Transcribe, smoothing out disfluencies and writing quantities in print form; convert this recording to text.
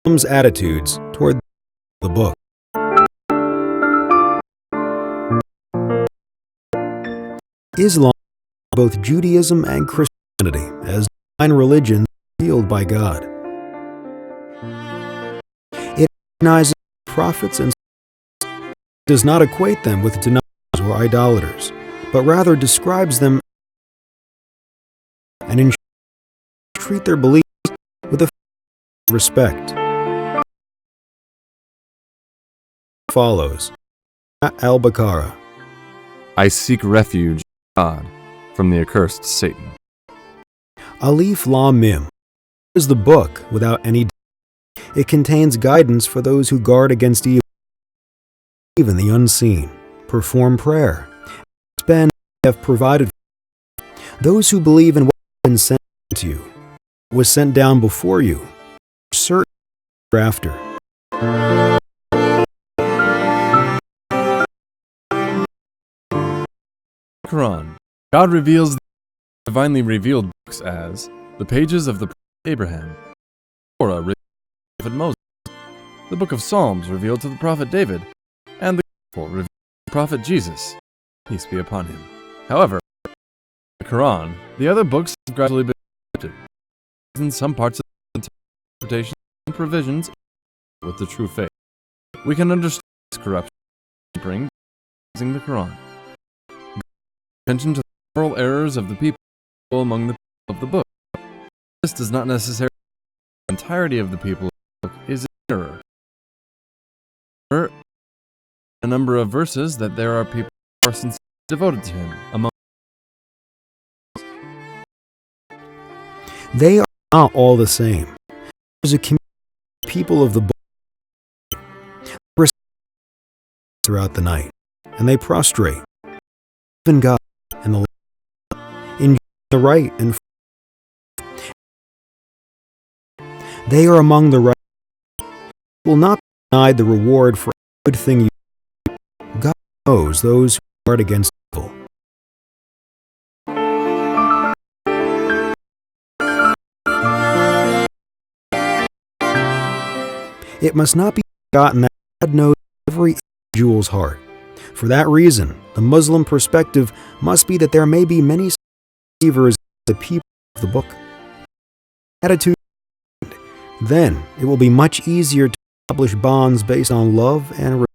Muslims' attitudes toward the book. Islam, both Judaism and Christianity, as divine religions revealed by God. It recognizes prophets and does not equate them with deniers or idolaters, but rather describes them and ensures to treat their beliefs with respect. Follows Al-Baqarah. I seek refuge, God, from the accursed Satan. Alif Lam Mim is the book without any doubt. It contains guidance for those who guard against evil, even the unseen, perform prayer, spend have provided for those who believe in what has been sent to you, was sent down before you, certain after. Quran. God reveals the divinely revealed books as the pages of the Prophet Abraham, Torah revealed to the Prophet Moses, the book of Psalms revealed to the Prophet David, and the Gospel revealed to the Prophet Jesus, peace be upon him. However, the Quran, the other books have gradually been corrupted, in some parts of the interpretation and provisions with the true faith. We can understand this corruption bring by using the Quran. Attention to the moral errors of the people among the people of the book. This does not necessarily mean the entirety of the people of the book is in error. A number of verses that there are people who are sincerely devoted to him among. They are not all the same. There's a community of people of the book throughout the night, and they prostrate, even God and the in the right and they are among the right. Will not be denied the reward for a good thing you do. God knows those who guard against evil. It must not be forgotten that God knows every individual's heart. For that reason, the Muslim perspective must be that there may be many believers the people of the book. Attitude. Then it will be much easier to establish bonds based on love and